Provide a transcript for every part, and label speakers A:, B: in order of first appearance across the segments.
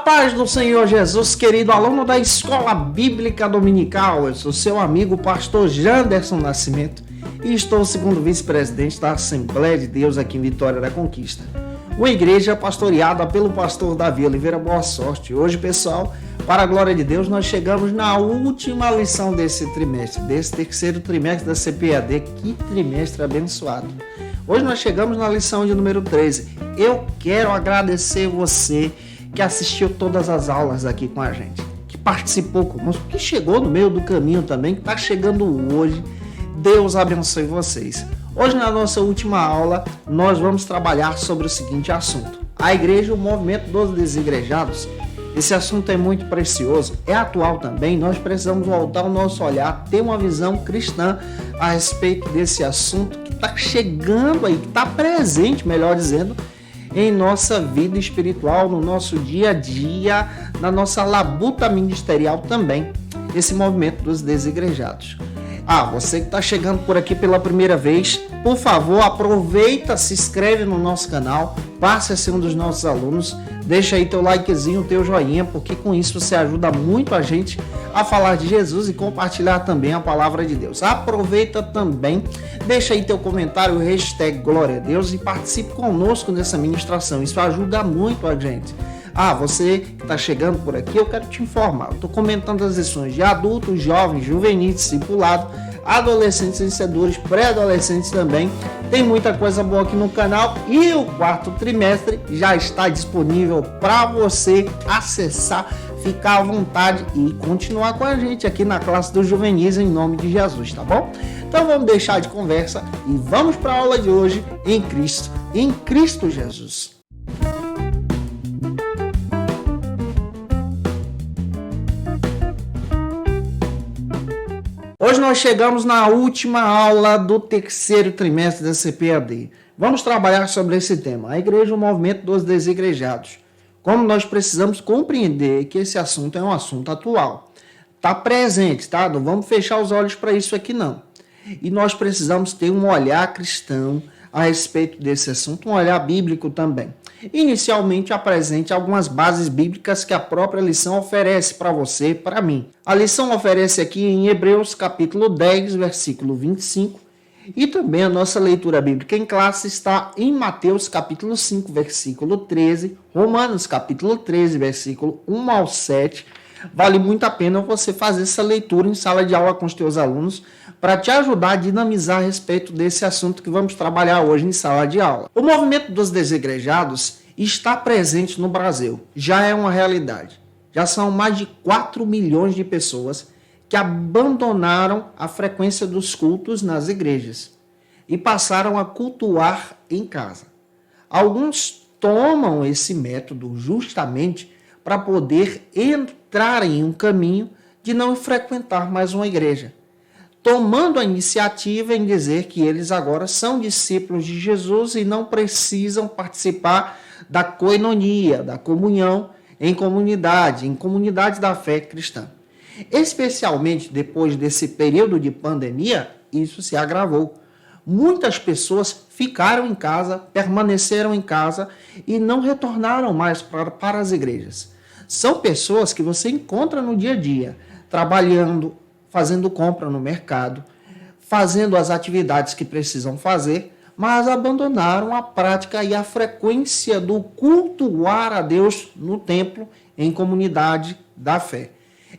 A: Paz do Senhor Jesus, querido aluno da Escola Bíblica Dominical. Eu sou seu amigo, pastor Janderson Nascimento, e estou segundo vice-presidente da Assembleia de Deus aqui em Vitória da Conquista. Uma igreja pastoreada pelo pastor Davi Oliveira. Boa sorte. Hoje, pessoal, para a glória de Deus, nós chegamos na última lição desse trimestre, desse terceiro trimestre da CPAD. Que trimestre abençoado. Hoje nós chegamos na lição de número 13. Eu quero agradecer você que assistiu todas as aulas aqui com a gente, que participou conosco, que chegou no meio do caminho também, que está chegando hoje. Deus abençoe vocês. Hoje, na nossa última aula, nós vamos trabalhar sobre o seguinte assunto: a igreja e o movimento dos desigrejados. Esse assunto é muito precioso, é atual também. Nós precisamos voltar o nosso olhar, ter uma visão cristã a respeito desse assunto que está chegando aí, que está presente, melhor dizendo, em nossa vida espiritual, no nosso dia a dia, na nossa labuta ministerial também, esse movimento dos desigrejados. Você que está chegando por aqui pela primeira vez, por favor, aproveita, se inscreve no nosso canal, passe a ser um dos nossos alunos, deixa aí teu likezinho, teu joinha, porque com isso você ajuda muito a gente a falar de Jesus e compartilhar também a palavra de Deus. Aproveita também, deixa aí teu comentário, hashtag Glória a Deus, e participe conosco nessa ministração. Isso ajuda muito a gente. Você que está chegando por aqui, eu quero te informar. Estou comentando as lições de adultos, jovens, juvenis, discipulado, adolescentes, vencedores, pré-adolescentes também. Tem muita coisa boa aqui no canal e o quarto trimestre já está disponível para você acessar, ficar à vontade e continuar com a gente aqui na classe dos juvenis em nome de Jesus, tá bom? Então vamos deixar de conversa e vamos para a aula de hoje em Cristo Jesus. Hoje nós chegamos na última aula do terceiro trimestre da CPAD. Vamos trabalhar sobre esse tema, a igreja e o movimento dos desigrejados. Como nós precisamos compreender que esse assunto é um assunto atual. Está presente, tá? Não vamos fechar os olhos para isso aqui não. E nós precisamos ter um olhar cristão a respeito desse assunto, um olhar bíblico também. Inicialmente, apresente algumas bases bíblicas que a própria lição oferece para você e para mim. A lição oferece aqui em Hebreus capítulo 10, versículo 25, e também a nossa leitura bíblica em classe está em Mateus capítulo 5, versículo 13, Romanos capítulo 13, versículo 1 ao 7. Vale muito a pena você fazer essa leitura em sala de aula com os teus alunos para te ajudar a dinamizar a respeito desse assunto que vamos trabalhar hoje em sala de aula. O movimento dos desigrejados está presente no Brasil, já é uma realidade. Já são mais de 4 milhões de pessoas que abandonaram a frequência dos cultos nas igrejas e passaram a cultuar em casa. Alguns tomam esse método justamente para poder entrar em um caminho de não frequentar mais uma igreja, tomando a iniciativa em dizer que eles agora são discípulos de Jesus e não precisam participar da coinonia, da comunhão em comunidade da fé cristã. Especialmente depois desse período de pandemia, isso se agravou. Muitas pessoas ficaram em casa, permaneceram em casa e não retornaram mais para as igrejas. São pessoas que você encontra no dia a dia, trabalhando, fazendo compra no mercado, fazendo as atividades que precisam fazer, mas abandonaram a prática e a frequência do cultuar a Deus no templo, em comunidade da fé.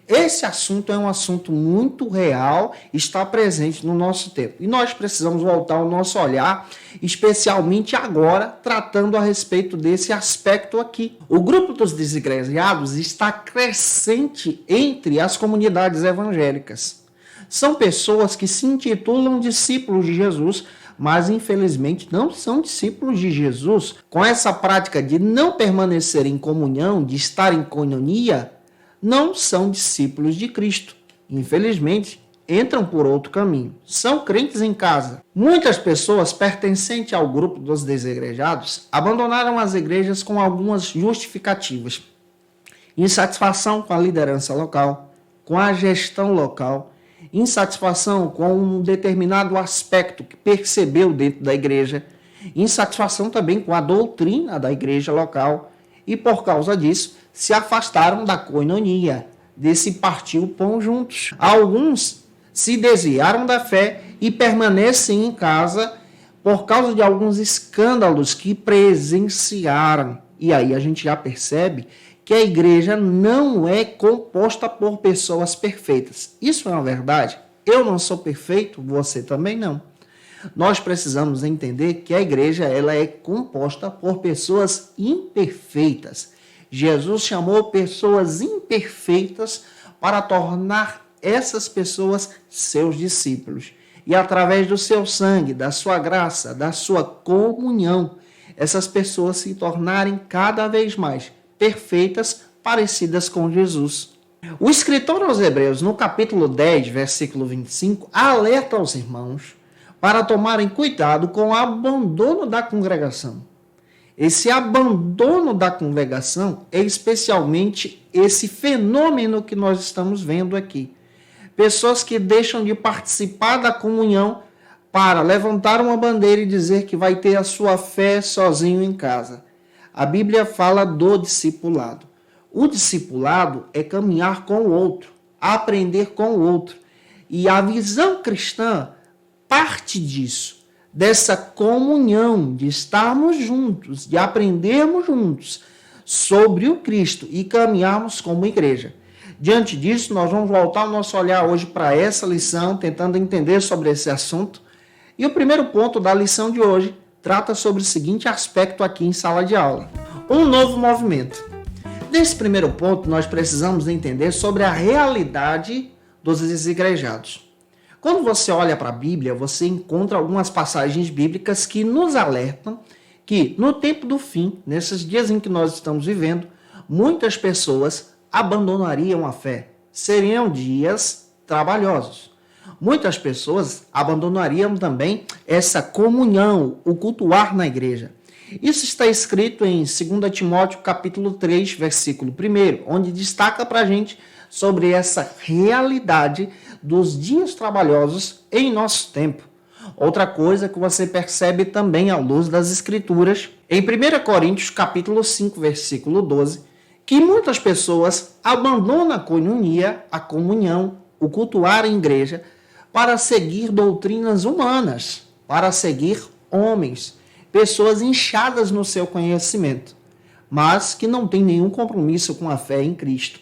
A: Esse assunto é um assunto muito real, está presente no nosso tempo. E nós precisamos voltar o nosso olhar, especialmente agora, tratando a respeito desse aspecto aqui. O grupo dos desigrejados está crescente entre as comunidades evangélicas. São pessoas que se intitulam discípulos de Jesus, mas infelizmente não são discípulos de Jesus. Com essa prática de não permanecer em comunhão, de estar em coinonia, não são discípulos de Cristo. Infelizmente, entram por outro caminho. São crentes em casa. Muitas pessoas pertencentes ao grupo dos desigrejados abandonaram as igrejas com algumas justificativas. Insatisfação com a liderança local, com a gestão local, insatisfação com um determinado aspecto que percebeu dentro da igreja, insatisfação também com a doutrina da igreja local, e por causa disso se afastaram da koinonia, desse partir o pão juntos. Alguns se desviaram da fé e permanecem em casa por causa de alguns escândalos que presenciaram. E aí a gente já percebe que a igreja não é composta por pessoas perfeitas. Isso é uma verdade. Eu não sou perfeito, você também não. Nós precisamos entender que a igreja ela é composta por pessoas imperfeitas. Jesus chamou pessoas imperfeitas para tornar essas pessoas seus discípulos. E através do seu sangue, da sua graça, da sua comunhão, essas pessoas se tornarem cada vez mais perfeitas, parecidas com Jesus. O escritor aos Hebreus, no capítulo 10, versículo 25, alerta aos irmãos para tomarem cuidado com o abandono da congregação. Esse abandono da congregação é especialmente esse fenômeno que nós estamos vendo aqui. Pessoas que deixam de participar da comunhão para levantar uma bandeira e dizer que vai ter a sua fé sozinho em casa. A Bíblia fala do discipulado. O discipulado é caminhar com o outro, aprender com o outro. E a visão cristã parte disso, dessa comunhão, de estarmos juntos, de aprendermos juntos sobre o Cristo e caminharmos como igreja. Diante disso, nós vamos voltar o nosso olhar hoje para essa lição, tentando entender sobre esse assunto. E o primeiro ponto da lição de hoje trata sobre o seguinte aspecto aqui em sala de aula: um novo movimento. Nesse primeiro ponto, nós precisamos entender sobre a realidade dos desigrejados. Quando você olha para a Bíblia, você encontra algumas passagens bíblicas que nos alertam que, no tempo do fim, nesses dias em que nós estamos vivendo, muitas pessoas abandonariam a fé. Seriam dias trabalhosos. Muitas pessoas abandonariam também essa comunhão, o cultuar na igreja. Isso está escrito em 2 Timóteo capítulo 3, versículo 1, onde destaca para a gente sobre essa realidade dos dias trabalhosos em nosso tempo. Outra coisa que você percebe também à luz das Escrituras, em 1 Coríntios capítulo 5, versículo 12, que muitas pessoas abandonam a koinonia, a comunhão, o cultuar em igreja, para seguir doutrinas humanas, para seguir homens, pessoas inchadas no seu conhecimento, mas que não têm nenhum compromisso com a fé em Cristo,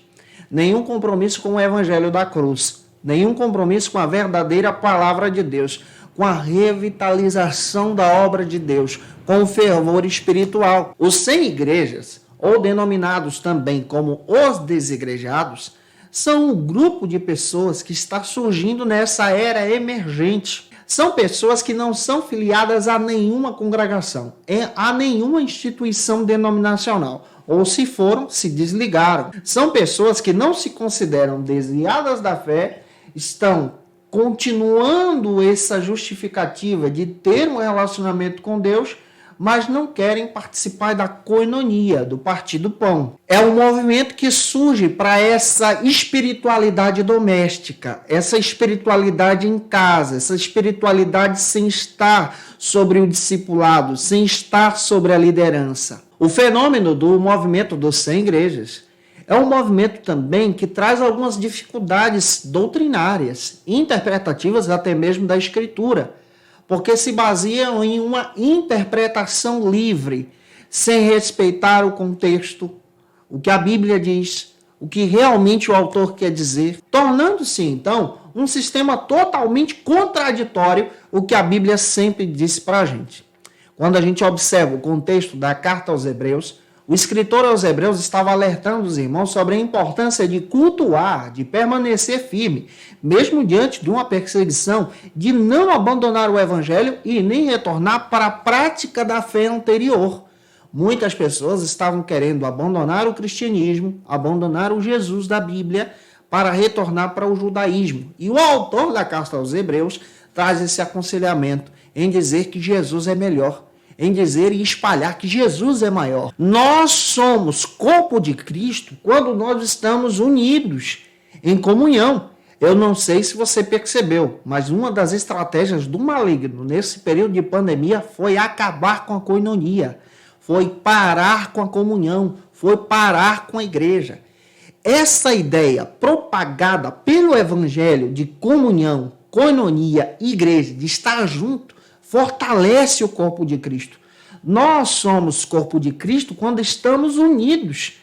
A: nenhum compromisso com o evangelho da cruz, nenhum compromisso com a verdadeira palavra de Deus, com a revitalização da obra de Deus, com o fervor espiritual. Os sem igrejas, ou denominados também como os desigrejados, são um grupo de pessoas que está surgindo nessa era emergente. São pessoas que não são filiadas a nenhuma congregação, a nenhuma instituição denominacional, ou se foram, se desligaram. São pessoas que não se consideram desviadas da fé, estão continuando essa justificativa de ter um relacionamento com Deus, mas não querem participar da koinonia, do partir do pão. É um movimento que surge para essa espiritualidade doméstica, essa espiritualidade em casa, essa espiritualidade sem estar sobre o discipulado, sem estar sobre a liderança. O fenômeno do movimento dos sem igrejas é um movimento também que traz algumas dificuldades doutrinárias, interpretativas até mesmo da Escritura, porque se baseiam em uma interpretação livre, sem respeitar o contexto, o que a Bíblia diz, o que realmente o autor quer dizer, tornando-se, então, um sistema totalmente contraditório, o que a Bíblia sempre disse para a gente. Quando a gente observa o contexto da carta aos Hebreus, o escritor aos Hebreus estava alertando os irmãos sobre a importância de cultuar, de permanecer firme, mesmo diante de uma perseguição, de não abandonar o evangelho e nem retornar para a prática da fé anterior. Muitas pessoas estavam querendo abandonar o cristianismo, abandonar o Jesus da Bíblia, para retornar para o judaísmo. E o autor da carta aos Hebreus traz esse aconselhamento em dizer que Jesus é melhor, em dizer e espalhar que Jesus é maior. Nós somos corpo de Cristo quando nós estamos unidos em comunhão. Eu não sei se você percebeu, mas uma das estratégias do maligno nesse período de pandemia foi acabar com a koinonia, foi parar com a comunhão, foi parar com a igreja. Essa ideia propagada pelo evangelho de comunhão, koinonia, igreja, de estar junto, fortalece o corpo de Cristo. Nós somos corpo de Cristo quando estamos unidos.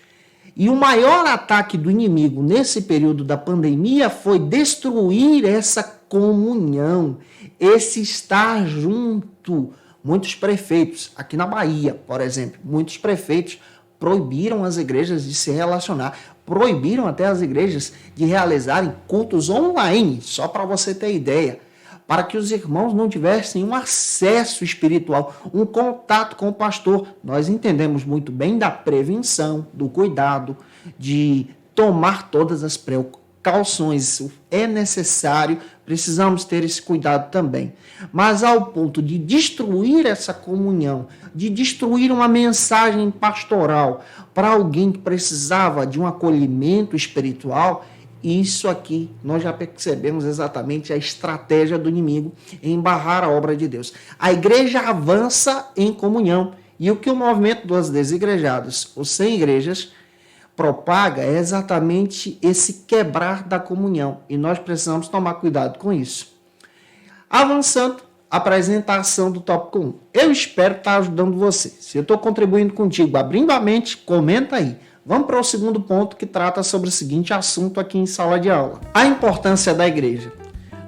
A: E o maior ataque do inimigo nesse período da pandemia foi destruir essa comunhão, esse estar junto. Muitos prefeitos, aqui na Bahia, por exemplo, muitos prefeitos proibiram as igrejas de se relacionar, proibiram até as igrejas de realizarem cultos online, só para você ter ideia, para que os irmãos não tivessem um acesso espiritual, um contato com o pastor. Nós entendemos muito bem da prevenção, do cuidado, de tomar todas as precauções. Isso é necessário, precisamos ter esse cuidado também. Mas ao ponto de destruir essa comunhão, de destruir uma mensagem pastoral para alguém que precisava de um acolhimento espiritual, isso aqui nós já percebemos exatamente a estratégia do inimigo em barrar a obra de Deus. A igreja avança em comunhão. E o que o movimento dos desigrejados, os sem igrejas, propaga é exatamente esse quebrar da comunhão. E nós precisamos tomar cuidado com isso. Avançando, apresentação do tópico 1. Eu espero estar ajudando você. Se eu estou contribuindo contigo, abrindo a mente, comenta aí. Vamos para o segundo ponto, que trata sobre o seguinte assunto aqui em sala de aula. A importância da igreja.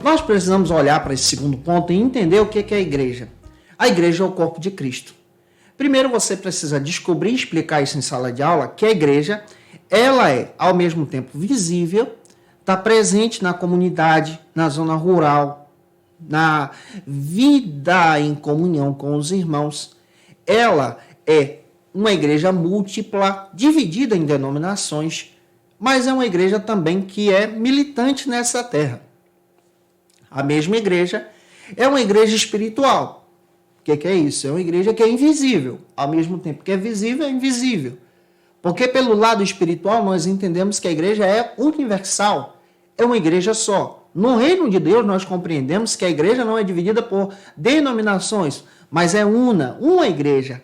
A: Nós precisamos olhar para esse segundo ponto e entender o que é a igreja. A igreja é o corpo de Cristo. Primeiro você precisa descobrir e explicar isso em sala de aula, que a igreja, ela é ao mesmo tempo visível, está presente na comunidade, na zona rural, na vida em comunhão com os irmãos. Ela é uma igreja múltipla, dividida em denominações, mas é uma igreja também que é militante nessa terra. A mesma igreja é uma igreja espiritual. O que é isso? É uma igreja que é invisível, ao mesmo tempo que é visível, é invisível. Porque pelo lado espiritual nós entendemos que a igreja é universal, é uma igreja só. No reino de Deus nós compreendemos que a igreja não é dividida por denominações, mas é uma igreja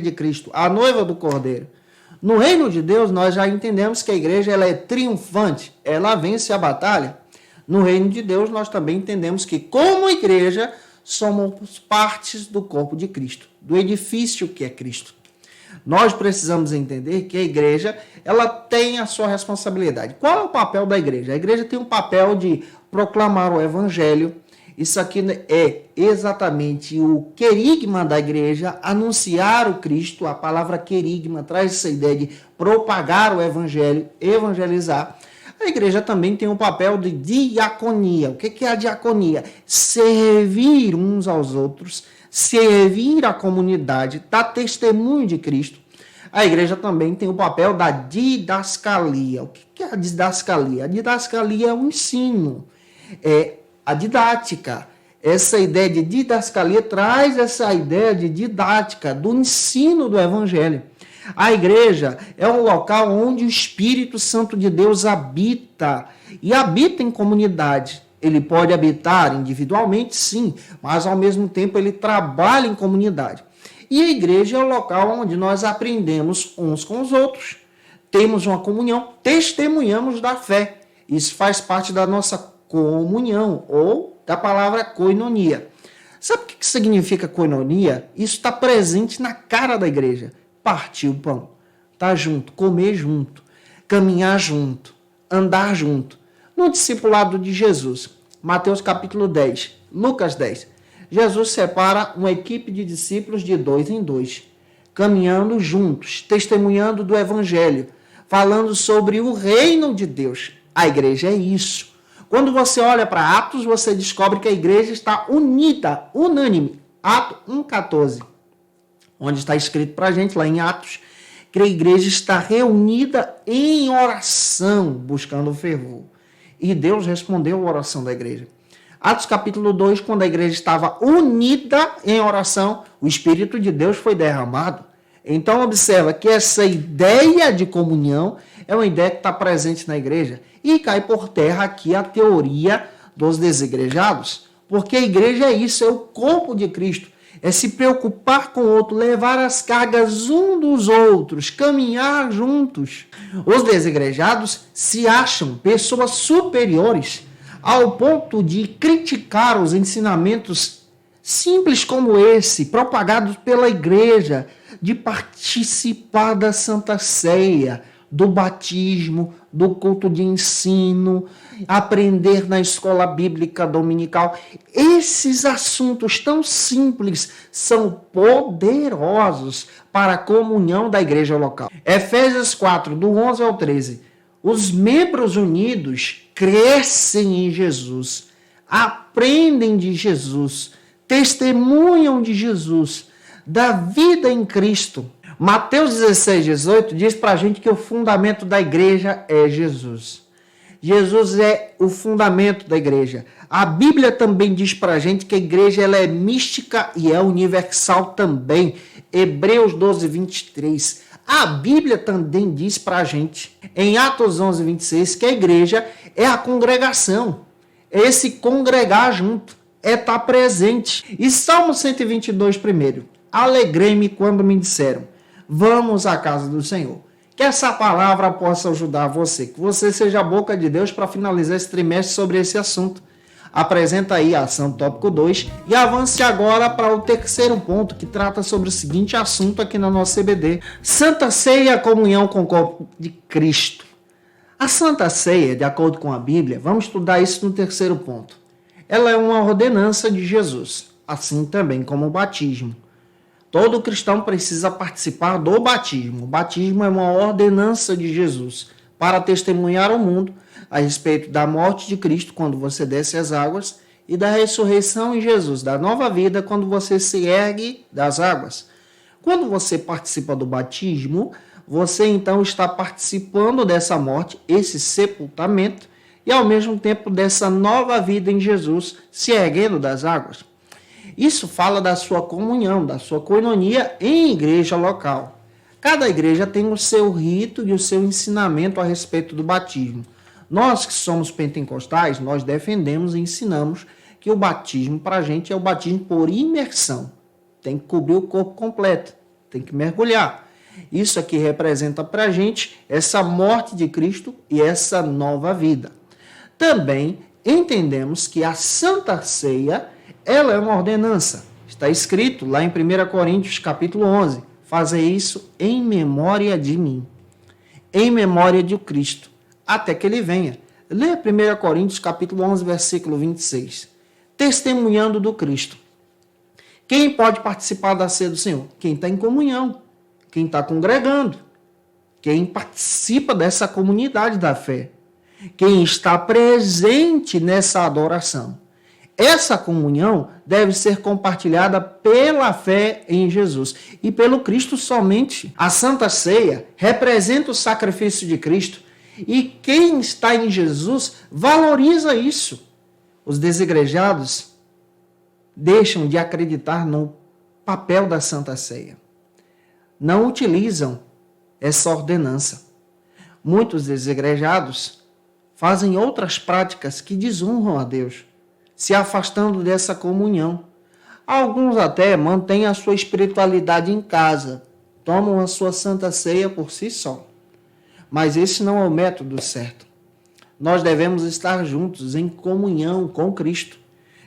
A: de Cristo, a noiva do Cordeiro. No reino de Deus, nós já entendemos que a igreja ela é triunfante, ela vence a batalha. No reino de Deus, nós também entendemos que, como igreja, somos partes do corpo de Cristo, do edifício que é Cristo. Nós precisamos entender que a igreja ela tem a sua responsabilidade. Qual é o papel da igreja? A igreja tem um papel de proclamar o evangelho. Isso aqui é exatamente o querigma da igreja, anunciar o Cristo. A palavra querigma traz essa ideia de propagar o evangelho, evangelizar. A igreja também tem um papel de diaconia. O que é a diaconia? Servir uns aos outros, servir a comunidade, dar testemunho de Cristo. A igreja também tem o papel da didascalia. O que é a didascalia? A didascalia é o ensino, a didática. Essa ideia de didascalia traz essa ideia de didática, do ensino do evangelho. A igreja é um local onde o Espírito Santo de Deus habita, e habita em comunidade. Ele pode habitar individualmente, sim, mas ao mesmo tempo ele trabalha em comunidade. E a igreja é o local onde nós aprendemos uns com os outros, temos uma comunhão, testemunhamos da fé. Isso faz parte da nossa comunhão, ou da palavra koinonia. Sabe o que significa koinonia? Isso está presente na cara da igreja. Partir o pão, estar junto, comer junto, caminhar junto, andar junto. No discipulado de Jesus, Mateus capítulo 10, Lucas 10, Jesus separa uma equipe de discípulos de 2 em 2, caminhando juntos, testemunhando do evangelho, falando sobre o reino de Deus. A igreja é isso. Quando você olha para Atos, você descobre que a igreja está unida, unânime. Atos 1,14. Onde está escrito para a gente, lá em Atos, que a igreja está reunida em oração, buscando o fervor. E Deus respondeu a oração da igreja. Atos capítulo 2, quando a igreja estava unida em oração, o Espírito de Deus foi derramado. Então, observa que essa ideia de comunhão é uma ideia que está presente na igreja. E cai por terra aqui a teoria dos desigrejados, porque a igreja é isso, é o corpo de Cristo. é se preocupar com o outro, levar as cargas um dos outros, caminhar juntos. Os desigrejados se acham pessoas superiores ao ponto de criticar os ensinamentos simples como esse, propagados pela igreja, de participar da Santa Ceia, do batismo, do culto de ensino, aprender na escola bíblica dominical. Esses assuntos tão simples são poderosos para a comunhão da igreja local. Efésios 4, do 11 ao 13. Os membros unidos crescem em Jesus, aprendem de Jesus, testemunham de Jesus, da vida em Cristo. Mateus 16, 18 diz para a gente que o fundamento da igreja é Jesus. Jesus é o fundamento da igreja. A Bíblia também diz para a gente que a igreja ela é mística e é universal também. Hebreus 12, 23. A Bíblia também diz para a gente, em Atos 11, 26, que a igreja é a congregação. É esse congregar junto, é estar presente. E Salmo 122, primeiro. Alegrei-me quando me disseram, vamos à casa do Senhor. Que essa palavra possa ajudar você. Que você seja a boca de Deus para finalizar esse trimestre sobre esse assunto. Apresenta aí a ação tópico 2 e avance agora para o terceiro ponto que trata sobre o seguinte assunto aqui na nossa CBD. Santa Ceia e a comunhão com o corpo de Cristo. A Santa Ceia, de acordo com a Bíblia, vamos estudar isso no terceiro ponto. Ela é uma ordenança de Jesus, assim também como o batismo. Todo cristão precisa participar do batismo. O batismo é uma ordenança de Jesus para testemunhar ao mundo a respeito da morte de Cristo quando você desce as águas e da ressurreição em Jesus, da nova vida quando você se ergue das águas. Quando você participa do batismo, você então está participando dessa morte, esse sepultamento, e ao mesmo tempo dessa nova vida em Jesus, se erguendo das águas. Isso fala da sua comunhão, da sua coinonia em igreja local. Cada igreja tem o seu rito e o seu ensinamento a respeito do batismo. Nós que somos pentecostais, nós defendemos e ensinamos que o batismo para a gente é o batismo por imersão. Tem que cobrir o corpo completo, tem que mergulhar. Isso aqui representa para a gente essa morte de Cristo e essa nova vida. Também entendemos que a Santa Ceia ela é uma ordenança. Está escrito lá em 1 Coríntios capítulo 11. Fazer isso em memória de mim. Em memória de Cristo. Até que ele venha. Lê 1 Coríntios capítulo 11, versículo 26. Testemunhando do Cristo. Quem pode participar da ceia do Senhor? Quem está em comunhão. Quem está congregando. Quem participa dessa comunidade da fé. Quem está presente nessa adoração. Essa comunhão deve ser compartilhada pela fé em Jesus e pelo Cristo somente. A Santa Ceia representa o sacrifício de Cristo e quem está em Jesus valoriza isso. Os desigrejados deixam de acreditar no papel da Santa Ceia. Não utilizam essa ordenança. Muitos desigrejados fazem outras práticas que desonram a Deus, se afastando dessa comunhão. Alguns até mantêm a sua espiritualidade em casa, tomam a sua Santa Ceia por si só. Mas esse não é o método certo. Nós devemos estar juntos em comunhão com Cristo,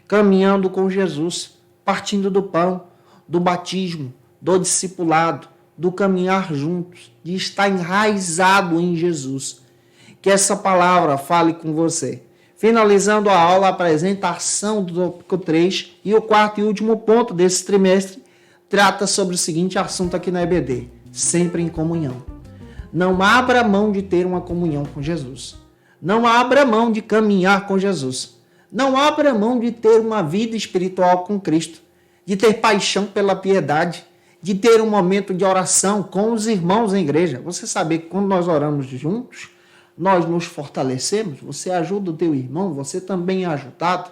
A: caminhando com Jesus, partindo do pão, do batismo, do discipulado, do caminhar juntos, de estar enraizado em Jesus. Que essa palavra fale com você. Finalizando a aula, apresenta a ação do tópico 3 e o quarto e último ponto desse trimestre trata sobre o seguinte assunto aqui na EBD, sempre em comunhão. Não abra mão de ter uma comunhão com Jesus. Não abra mão de caminhar com Jesus. Não abra mão de ter uma vida espiritual com Cristo, de ter paixão pela piedade, de ter um momento de oração com os irmãos em igreja. Você sabe que quando nós oramos juntos, nós nos fortalecemos, você ajuda o teu irmão, você também é ajudado.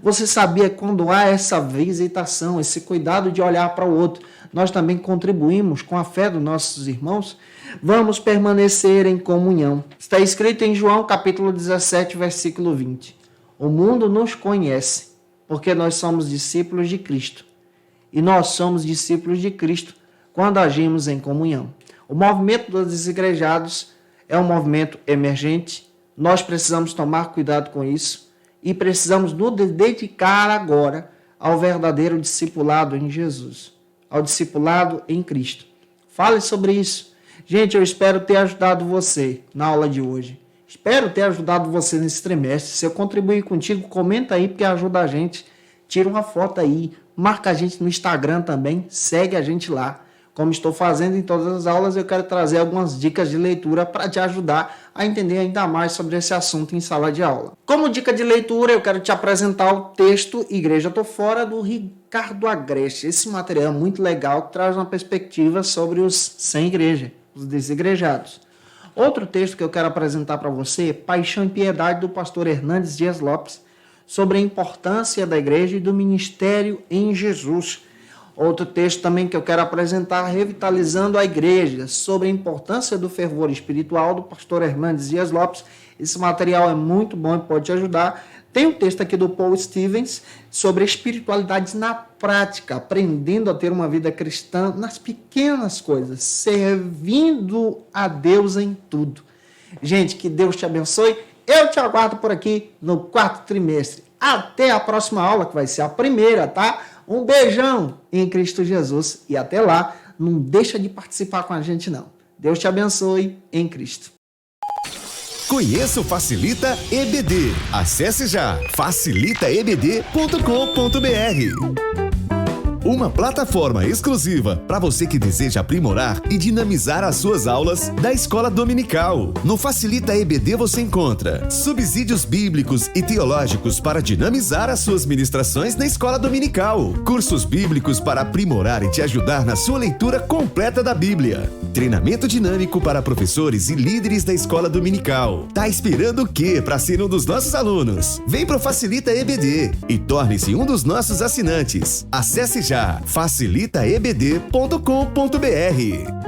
A: Você sabia que quando há essa visitação, esse cuidado de olhar para o outro, nós também contribuímos com a fé dos nossos irmãos? Vamos permanecer em comunhão. Está escrito em João capítulo 17, versículo 20. O mundo nos conhece, porque nós somos discípulos de Cristo e nós somos discípulos de Cristo quando agimos em comunhão. O movimento dos desigrejados é um movimento emergente. Nós precisamos tomar cuidado com isso e precisamos nos dedicar agora ao verdadeiro discipulado em Jesus, ao discipulado em Cristo. Fale sobre isso. Gente, eu espero ter ajudado você na aula de hoje. Espero ter ajudado você nesse trimestre. Se eu contribuir contigo, comenta aí, porque ajuda a gente. Tira uma foto aí, marca a gente no Instagram também, segue a gente lá. Como estou fazendo em todas as aulas, eu quero trazer algumas dicas de leitura para te ajudar a entender ainda mais sobre esse assunto em sala de aula. Como dica de leitura, eu quero te apresentar o texto Igreja Tô Fora, do Ricardo Agreste. Esse material é muito legal, que traz uma perspectiva sobre os sem igreja, os desigrejados. Outro texto que eu quero apresentar para você, Paixão e Piedade, do pastor Hernandes Dias Lopes, sobre a importância da igreja e do ministério em Jesus. Outro texto também que eu quero apresentar, Revitalizando a Igreja, sobre a importância do fervor espiritual, do pastor Hernandes Dias Lopes. Esse material é muito bom e pode te ajudar. Tem um texto aqui do Paul Stevens sobre espiritualidade na prática, aprendendo a ter uma vida cristã nas pequenas coisas, servindo a Deus em tudo. Gente, que Deus te abençoe. Eu te aguardo por aqui no 4º trimestre. Até a próxima aula, que vai ser a primeira, tá? Um beijão em Cristo Jesus e até lá, não deixa de participar com a gente não. Deus te abençoe em Cristo.
B: Conheça o Facilita EBD. Acesse já facilitaebd.com.br. Uma plataforma exclusiva para você que deseja aprimorar e dinamizar as suas aulas da Escola Dominical. No Facilita EBD você encontra subsídios bíblicos e teológicos para dinamizar as suas ministrações na Escola Dominical. Cursos bíblicos para aprimorar e te ajudar na sua leitura completa da Bíblia. Treinamento dinâmico para professores e líderes da Escola Dominical. Tá esperando o quê para ser um dos nossos alunos? Vem pro Facilita EBD e torne-se um dos nossos assinantes. Acesse já facilitaebd.com.br.